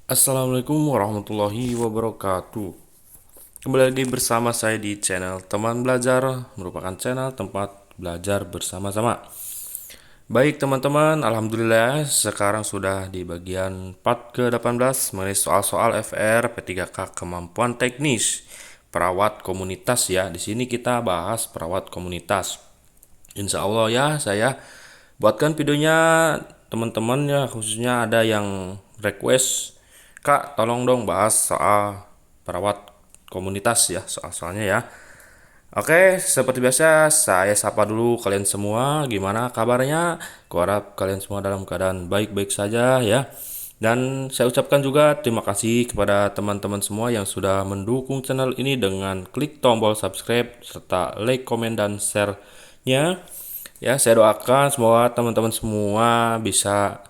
Assalamualaikum warahmatullahi wabarakatuh. Kembali lagi bersama saya di channel Teman Belajar, merupakan channel tempat belajar bersama-sama. Baik teman-teman, alhamdulillah sekarang sudah di bagian part ke-18 mengenai soal-soal FR P3K kemampuan teknis perawat komunitas ya. Di sini kita bahas perawat komunitas. Insya Allah ya, saya buatkan videonya teman-teman ya, khususnya ada yang request, Kak tolong dong bahas soal perawat komunitas ya, soal-soalnya ya. Oke, seperti biasa saya sapa dulu kalian semua, gimana kabarnya? Kuharap kalian semua dalam keadaan baik-baik saja ya. Dan saya ucapkan juga terima kasih kepada teman-teman semua yang sudah mendukung channel ini dengan klik tombol subscribe serta like, komen, dan share-nya. Ya, saya doakan semoga teman-teman semua bisa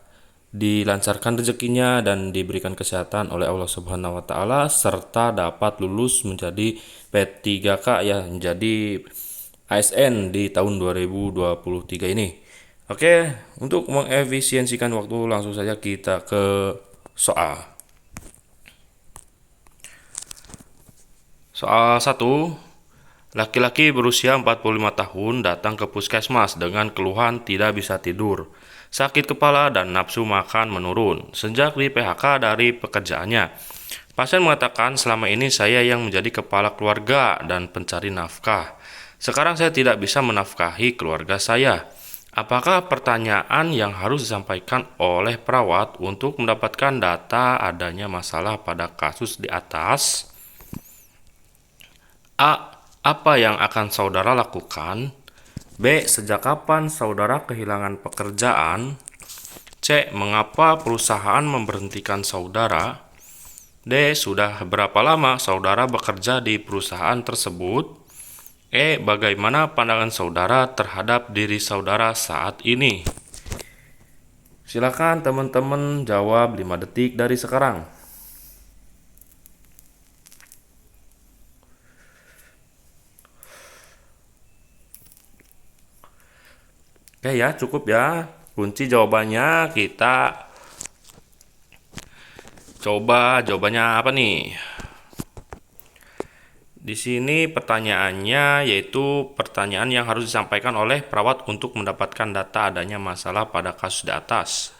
dilancarkan rezekinya dan diberikan kesehatan oleh Allah Subhanahu wa taala serta dapat lulus menjadi P3K ya, menjadi ASN di tahun 2023 ini. Oke, untuk mengefisiensikan waktu langsung saja kita ke soal. Soal 1. Laki-laki berusia 45 tahun datang ke puskesmas dengan keluhan tidak bisa tidur, sakit kepala, dan nafsu makan menurun sejak di PHK dari pekerjaannya. Pasien mengatakan, selama ini saya yang menjadi kepala keluarga dan pencari nafkah. Sekarang saya tidak bisa menafkahi keluarga saya. Apakah pertanyaan yang harus disampaikan oleh perawat untuk mendapatkan data adanya masalah pada kasus di atas? A. Apa yang akan saudara lakukan? B. Sejak kapan saudara kehilangan pekerjaan? C. Mengapa perusahaan memberhentikan saudara? D. Sudah berapa lama saudara bekerja di perusahaan tersebut? E. Bagaimana pandangan saudara terhadap diri saudara saat ini? Silakan teman-teman jawab 5 detik dari sekarang. Oke ya, cukup ya. Kunci jawabannya kita coba jawabannya apa nih? Di sini pertanyaannya yaitu pertanyaan yang harus disampaikan oleh perawat untuk mendapatkan data adanya masalah pada kasus di atas.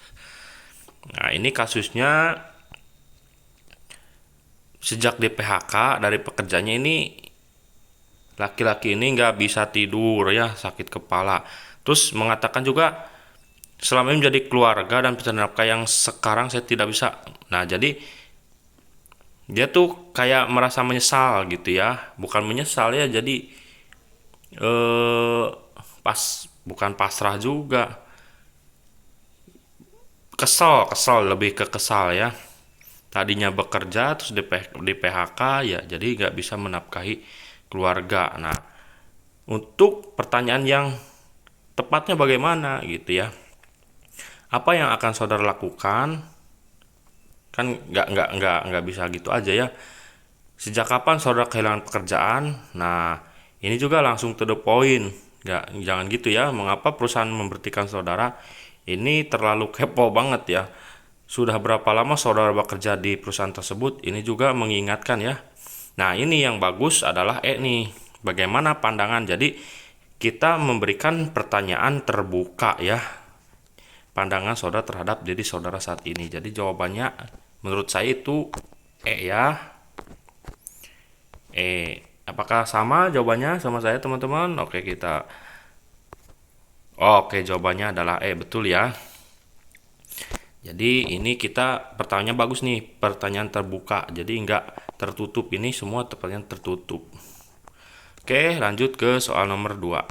Nah, ini kasusnya sejak di PHK dari pekerjaannya ini, laki-laki ini nggak bisa tidur ya, sakit kepala. Terus mengatakan juga selama ini menjadi keluarga dan pencari nafkah yang sekarang saya tidak bisa. Nah, jadi dia tuh kayak merasa menyesal gitu ya, bukan menyesal ya, jadi eh pas bukan pasrah juga, kesal lebih ke kesal ya. Tadinya bekerja terus di PHK ya, jadi nggak bisa menafkahi keluarga. Nah, untuk pertanyaan yang tepatnya bagaimana gitu ya, apa yang akan saudara lakukan? Kan nggak bisa gitu aja ya. Sejak kapan saudara kehilangan pekerjaan? Nah, ini juga langsung to the point. Nggak, jangan gitu ya. Mengapa perusahaan memberhentikan saudara? Ini terlalu kepo banget ya. Sudah berapa lama saudara bekerja di perusahaan tersebut? Ini juga mengingatkan ya. Nah, ini yang bagus adalah nih. Bagaimana pandangan? Jadi, kita memberikan pertanyaan terbuka ya. Pandangan saudara terhadap diri saudara saat ini. Jadi, jawabannya menurut saya itu ya. Apakah sama jawabannya sama saya teman-teman? Oke, jawabannya adalah betul ya. Jadi ini kita pertanyaannya bagus nih, pertanyaan terbuka. Jadi nggak tertutup, ini semua pertanyaan tertutup. Oke, lanjut ke soal nomor 2.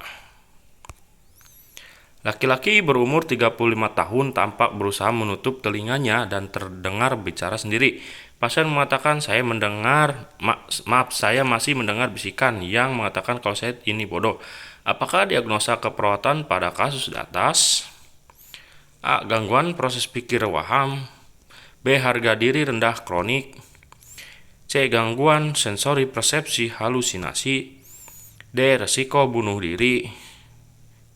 Laki-laki berumur 35 tahun tampak berusaha menutup telinganya dan terdengar bicara sendiri. Pasien mengatakan, saya mendengar, maaf, saya masih mendengar bisikan yang mengatakan kalau saya ini bodoh. Apakah diagnosa keperawatan pada kasus di atas? A. Gangguan proses pikir waham. B. Harga diri rendah kronik. C. Gangguan sensori persepsi halusinasi. D. Resiko bunuh diri.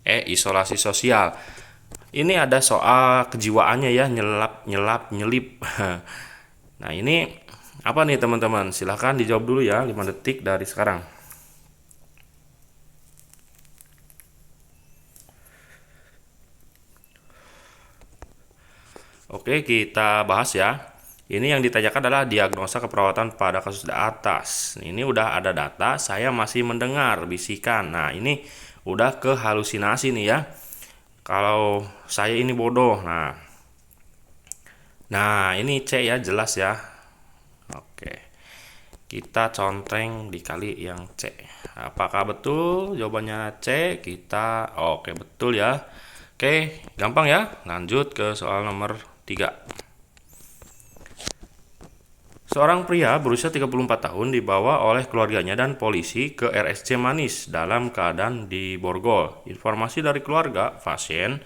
E. Isolasi sosial. Ini ada soal kejiwaannya ya, nyelip. Nah, ini apa nih teman-teman? Silahkan dijawab dulu ya, 5 detik dari sekarang. Oke, kita bahas ya. Ini yang ditanyakan adalah diagnosa keperawatan pada kasus di atas. Ini udah ada data, saya masih mendengar bisikan. Nah, ini udah ke halusinasi nih ya. Kalau saya ini bodoh. Nah, ini C ya, jelas ya. Oke. Kita contreng dikali yang C. Apakah betul? Jawabannya C. Oke, betul ya. Oke, gampang ya. Lanjut ke soal nomor 3. Seorang pria berusia 34 tahun dibawa oleh keluarganya dan polisi ke RSC Manis dalam keadaan diborgol. Informasi dari keluarga pasien,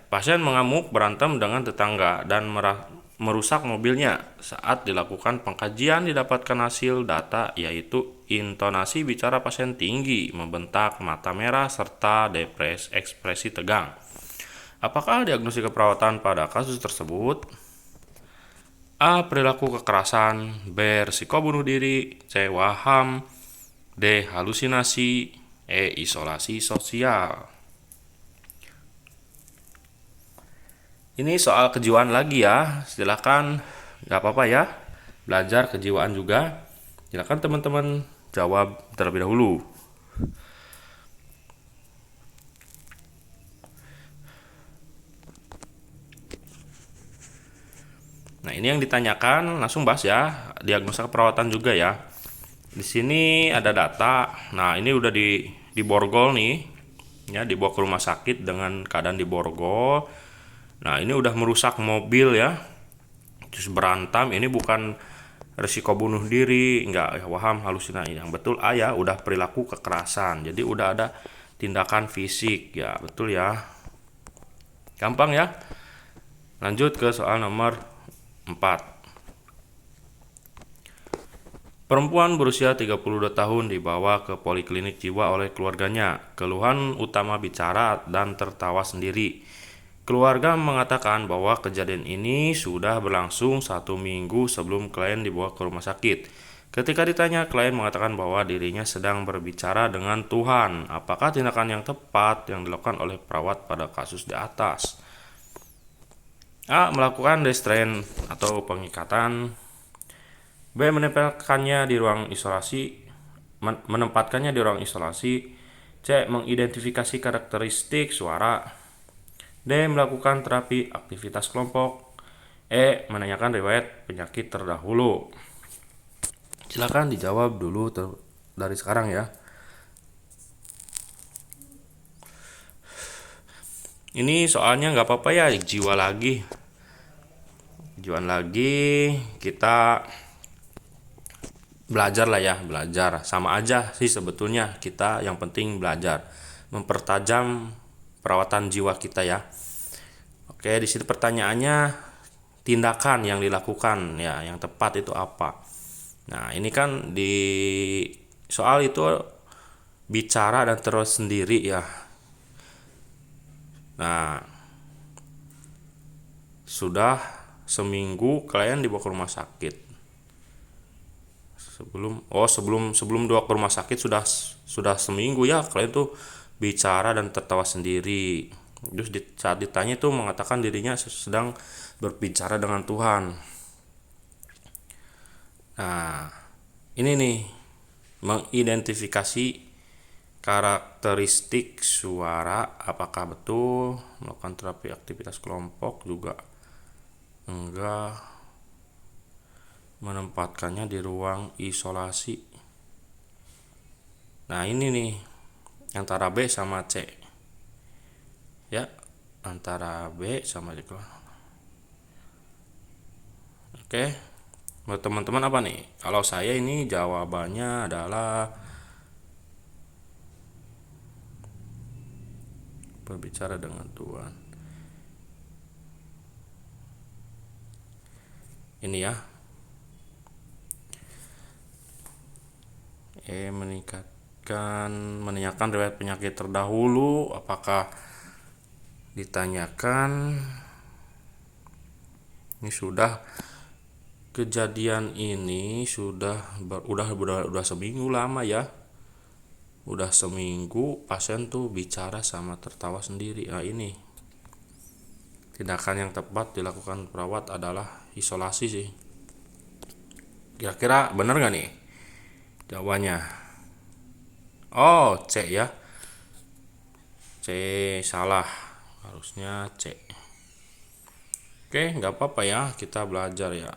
pasien mengamuk, berantem dengan tetangga dan merusak mobilnya. Saat dilakukan pengkajian didapatkan hasil data yaitu intonasi bicara pasien tinggi, membentak, mata merah, serta ekspresi tegang. Apakah diagnosis keperawatan pada kasus tersebut? A. Perilaku kekerasan. B. Risiko bunuh diri. C. Waham. D. Halusinasi. E. Isolasi sosial. Ini soal kejiwaan lagi ya. Silakan, nggak apa-apa ya. Belajar kejiwaan juga. Silakan teman-teman jawab terlebih dahulu. Nah, ini yang ditanyakan langsung bahas ya, diagnosa keperawatan juga ya. Di sini ada data. Nah, ini udah diborgol nih. Ya, dibawa ke rumah sakit dengan keadaan diborgol. Nah, ini udah merusak mobil ya. Terus berantam, ini bukan risiko bunuh diri, enggak ya, waham, halusinasi. Yang betul A ya, udah perilaku kekerasan. Jadi udah ada tindakan fisik ya, betul ya. Gampang ya. Lanjut ke soal nomor 4. Perempuan berusia 32 tahun dibawa ke poliklinik jiwa oleh keluarganya. Keluhan utama bicara dan tertawa sendiri. Keluarga mengatakan bahwa kejadian ini sudah berlangsung 1 minggu sebelum klien dibawa ke rumah sakit. Ketika ditanya, klien mengatakan bahwa dirinya sedang berbicara dengan Tuhan. Apakah tindakan yang tepat yang dilakukan oleh perawat pada kasus di atas? A. Melakukan restraint atau pengikatan. B. Menempatkannya di ruang isolasi. C. Mengidentifikasi karakteristik suara. D. Melakukan terapi aktivitas kelompok. E. Menanyakan riwayat penyakit terdahulu. Silakan dijawab dulu dari sekarang ya. Ini soalnya nggak apa-apa ya, jiwa lagi. Kita belajar lah ya, belajar sama aja sih sebetulnya. Kita yang penting belajar, mempertajam perawatan jiwa kita ya. Oke, di sini pertanyaannya, tindakan yang dilakukan ya yang tepat itu apa? Nah, ini kan di soal itu bicara dan terus sendiri ya. Nah, sudah seminggu klien dibawa ke rumah sakit. Sebelum dibawa ke rumah sakit sudah seminggu ya, klien tuh bicara dan tertawa sendiri. Terus saat ditanya itu mengatakan dirinya sedang berbicara dengan Tuhan. Nah, ini nih, mengidentifikasi karakteristik suara. Apakah betul? Melakukan terapi aktivitas kelompok juga enggak. Menempatkannya di ruang isolasi. Nah, ini nih antara B sama C ya, antara B sama C. Oke, buat teman-teman apa nih? Kalau saya ini jawabannya adalah berbicara dengan Tuhan. Ini ya. Menanyakan riwayat penyakit terdahulu. Apakah ditanyakan ini sudah kejadian ini udah seminggu lama ya. Udah seminggu pasien tuh bicara sama tertawa sendiri. Nah, ini tindakan yang tepat dilakukan perawat adalah isolasi sih. Kira-kira bener gak nih jawabannya? Oh, C ya. C salah. Harusnya C. Oke, nggak apa-apa ya, kita belajar ya.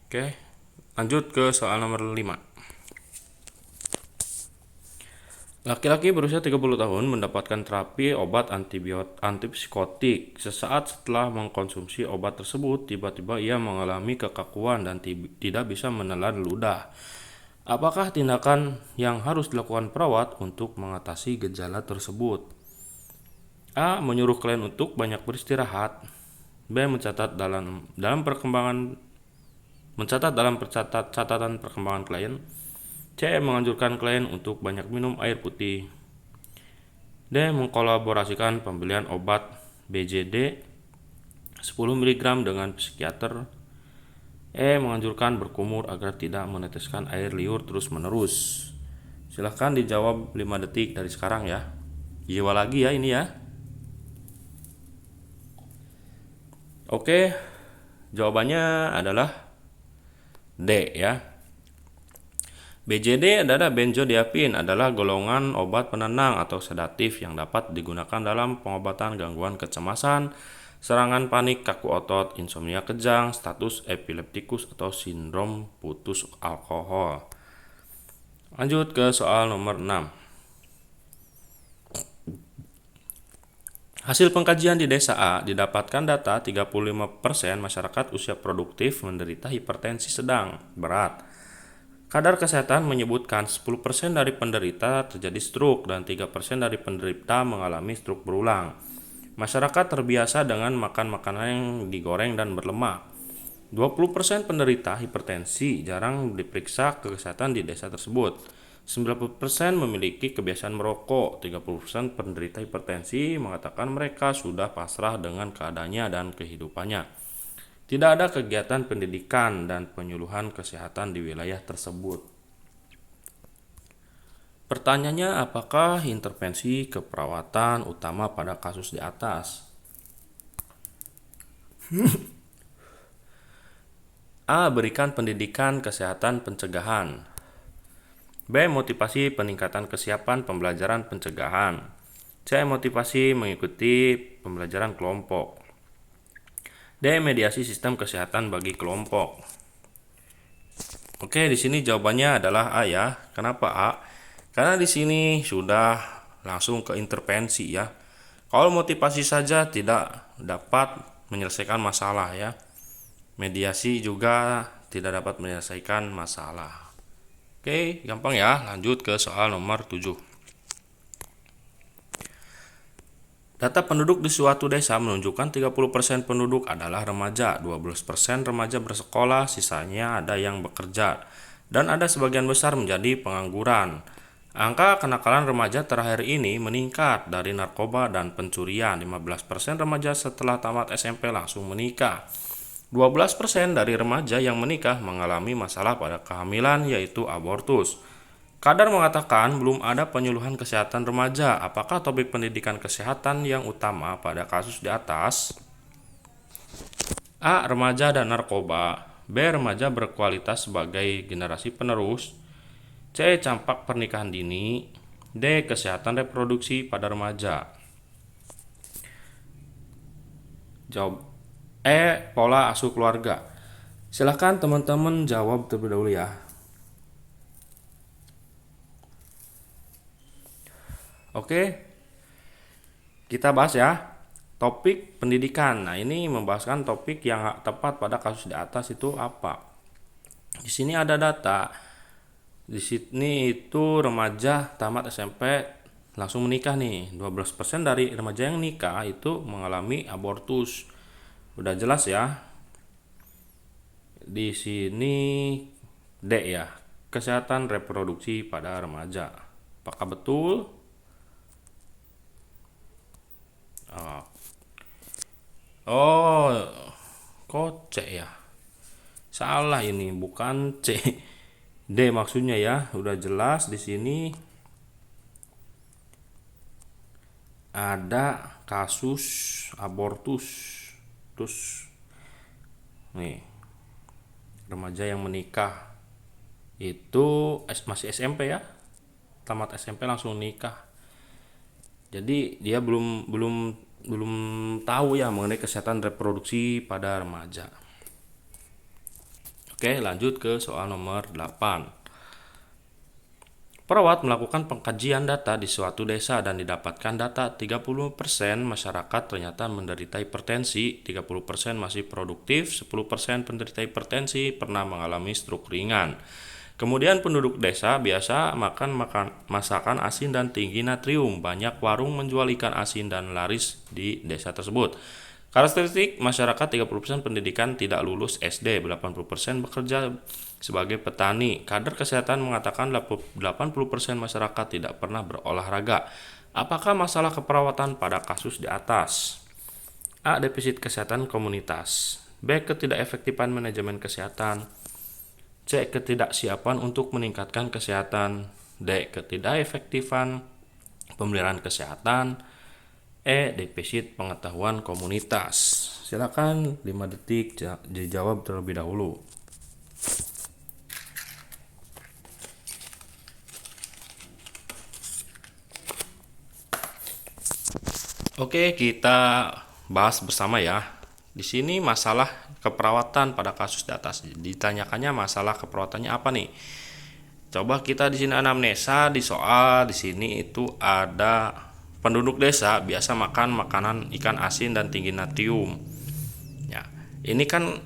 Oke, lanjut ke soal nomor 5. Laki-laki berusia 30 tahun mendapatkan terapi obat antipsikotik. Sesaat setelah mengkonsumsi obat tersebut, tiba-tiba ia mengalami kekakuan dan tidak bisa menelan ludah. Apakah tindakan yang harus dilakukan perawat untuk mengatasi gejala tersebut? A. Menyuruh klien untuk banyak beristirahat. B. Mencatat dalam catatan perkembangan klien. C. Menganjurkan klien untuk banyak minum air putih. D. Mengkolaborasikan pembelian obat BJD 10 mg dengan psikiater. E. Menganjurkan berkumur agar tidak meneteskan air liur terus-menerus. Silahkan dijawab 5 detik dari sekarang ya. Jiwa lagi ya ini ya. Oke, jawabannya adalah D ya. BJD adalah benzodiazepin, adalah golongan obat penenang atau sedatif yang dapat digunakan dalam pengobatan gangguan kecemasan, serangan panik, kaku otot, insomnia kejang, status epileptikus atau sindrom putus alkohol. Lanjut ke soal nomor 6. Hasil pengkajian di desa A didapatkan data 35% masyarakat usia produktif menderita hipertensi sedang berat. Kadar kesehatan menyebutkan 10% dari penderita terjadi stroke dan 3% dari penderita mengalami stroke berulang. Masyarakat terbiasa dengan makan makanan yang digoreng dan berlemak. 20% penderita hipertensi jarang diperiksa kesehatan di desa tersebut. 90% memiliki kebiasaan merokok. 30% penderita hipertensi mengatakan mereka sudah pasrah dengan keadaannya dan kehidupannya. Tidak ada kegiatan pendidikan dan penyuluhan kesehatan di wilayah tersebut. Pertanyaannya, apakah intervensi keperawatan utama pada kasus di atas? A. Berikan pendidikan kesehatan pencegahan. B. Motivasi peningkatan kesiapan pembelajaran pencegahan. C. Motivasi mengikuti pembelajaran kelompok. D. Mediasi sistem kesehatan bagi kelompok. Oke, di sini jawabannya adalah A ya. Kenapa A? Karena di sini sudah langsung ke intervensi ya. Kalau motivasi saja tidak dapat menyelesaikan masalah ya. Mediasi juga tidak dapat menyelesaikan masalah. Oke, gampang ya. Lanjut ke soal nomor 7. Data penduduk di suatu desa menunjukkan 30% penduduk adalah remaja, 12% remaja bersekolah, sisanya ada yang bekerja, dan ada sebagian besar menjadi pengangguran. Angka kenakalan remaja terakhir ini meningkat dari narkoba dan pencurian. 15% remaja setelah tamat SMP langsung menikah. 12% dari remaja yang menikah mengalami masalah pada kehamilan, yaitu abortus. Kadar mengatakan belum ada penyuluhan kesehatan remaja. Apakah topik pendidikan kesehatan yang utama pada kasus di atas? A. Remaja dan narkoba. B. Remaja berkualitas sebagai generasi penerus. C. Campak pernikahan dini. D. Kesehatan reproduksi pada remaja. Jawab E. Pola asuh keluarga. Silakan teman-teman jawab terlebih dahulu ya. Oke, kita bahas ya topik pendidikan. Nah, ini membahaskan topik yang tepat pada kasus di atas itu apa. Di sini ada data. Di sini itu remaja tamat SMP langsung menikah nih. 12% dari remaja yang nikah itu mengalami abortus. Udah jelas ya. Di sini D ya. Kesehatan reproduksi pada remaja. Apakah betul? Oh, Kok C ya? Salah ini, bukan C. D maksudnya ya. Udah jelas di sini ada kasus abortus. Terus nih, remaja yang menikah itu masih SMP ya. Tamat SMP langsung nikah. Jadi dia belum tahu ya mengenai kesehatan reproduksi pada remaja. Oke, lanjut ke soal nomor 8. Perawat melakukan pengkajian data di suatu desa dan didapatkan data 30% masyarakat ternyata menderita hipertensi, 30% masih produktif, 10% penderita hipertensi pernah mengalami stroke ringan. Kemudian penduduk desa biasa makan masakan asin dan tinggi natrium. Banyak warung menjual ikan asin dan laris di desa tersebut. Karakteristik masyarakat: 30% pendidikan tidak lulus SD, 80% bekerja sebagai petani. Kader kesehatan mengatakan 80% masyarakat tidak pernah berolahraga. Apakah masalah keperawatan pada kasus di atas? A. Defisit kesehatan komunitas. B. Ketidakefektifan manajemen kesehatan. C. Ketidaksiapan untuk meningkatkan kesehatan. D. Ketidakefektifan pemeliharaan kesehatan. E. Defisit pengetahuan komunitas. Silakan 5 detik dijawab terlebih dahulu. Oke, kita bahas bersama ya. Di sini masalah keperawatan pada kasus di atas. Ditanyakannya masalah keperawatannya apa nih? Coba kita di sini anamnesa di soal di sini itu ada penduduk desa biasa makan makanan ikan asin dan tinggi natrium. Ya, ini kan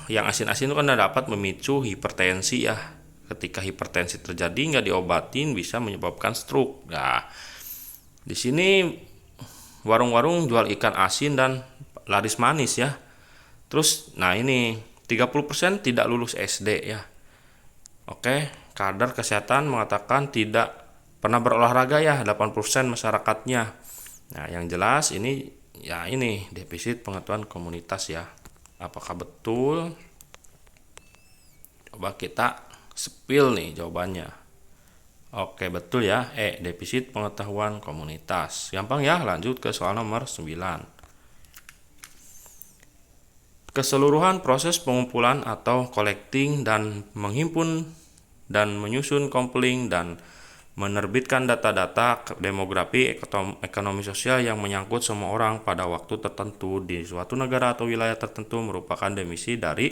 yang asin-asin itu kan dapat memicu hipertensi ya. Ketika hipertensi terjadi nggak diobatin bisa menyebabkan stroke. Nah, di sini warung-warung jual ikan asin dan laris manis ya. Terus, nah ini 30% tidak lulus SD ya. Oke, kader kesehatan mengatakan tidak pernah berolahraga ya, 80% masyarakatnya. Nah, yang jelas ini ya ini defisit pengetahuan komunitas ya. Apakah betul? Coba kita spill nih jawabannya. Oke, betul ya. Defisit pengetahuan komunitas. Gampang ya, lanjut ke soal nomor 9. Keseluruhan proses pengumpulan atau collecting dan menghimpun dan menyusun, compiling dan menerbitkan data-data demografi, ekonomi sosial yang menyangkut semua orang pada waktu tertentu di suatu negara atau wilayah tertentu merupakan definisi dari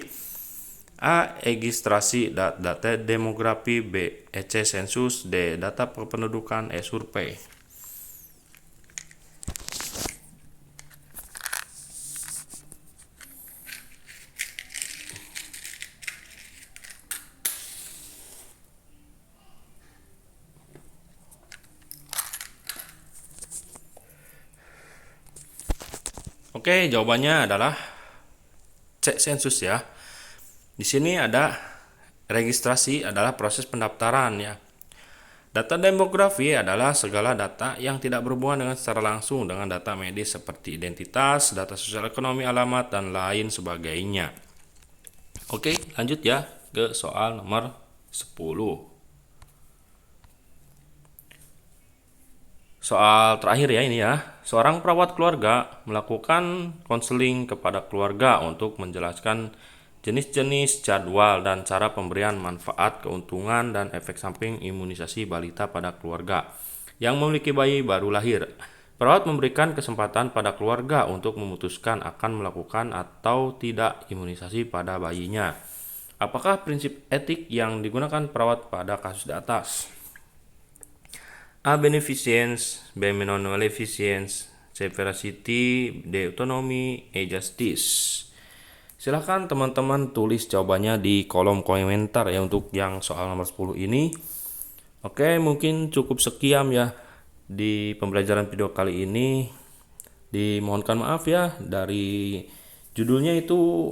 A. Registrasi data demografi, B. EC sensus, D. Data kependudukan, E. survei. Oke, jawabannya adalah C. sensus ya. Di sini ada registrasi adalah proses pendaftaran ya. Data demografi adalah segala data yang tidak berhubungan dengan secara langsung dengan data medis seperti identitas, data sosial ekonomi, alamat, dan lain sebagainya. Oke, lanjut ya ke soal nomor 10. Soal terakhir ya ini ya. Seorang perawat keluarga melakukan konseling kepada keluarga untuk menjelaskan jenis-jenis, jadwal, dan cara pemberian manfaat, keuntungan, dan efek samping imunisasi balita pada keluarga yang memiliki bayi baru lahir. Perawat memberikan kesempatan pada keluarga untuk memutuskan akan melakukan atau tidak imunisasi pada bayinya. Apakah prinsip etik yang digunakan perawat pada kasus di atas? A. Beneficence, B. Non-maleficence, C. Veracity, D. Autonomy, E. Justice. Silahkan teman-teman tulis jawabannya di kolom komentar ya untuk yang soal nomor 10 ini. Oke, mungkin cukup sekian ya di pembelajaran video kali ini. Dimohonkan maaf ya dari judulnya itu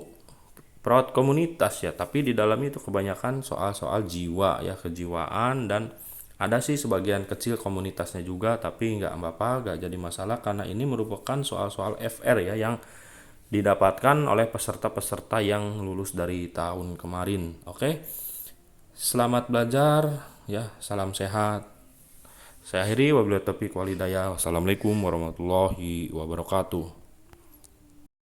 perawat komunitas ya, tapi di dalamnya itu kebanyakan soal-soal jiwa ya, kejiwaan, dan ada sih sebagian kecil komunitasnya juga, tapi nggak apa-apa, nggak jadi masalah karena ini merupakan soal-soal FR ya yang didapatkan oleh peserta-peserta yang lulus dari tahun kemarin. Oke. Selamat belajar ya, salam sehat. Saya akhiri, wabillahi taufiq walhidayah. Wassalamualaikum warahmatullahi wabarakatuh.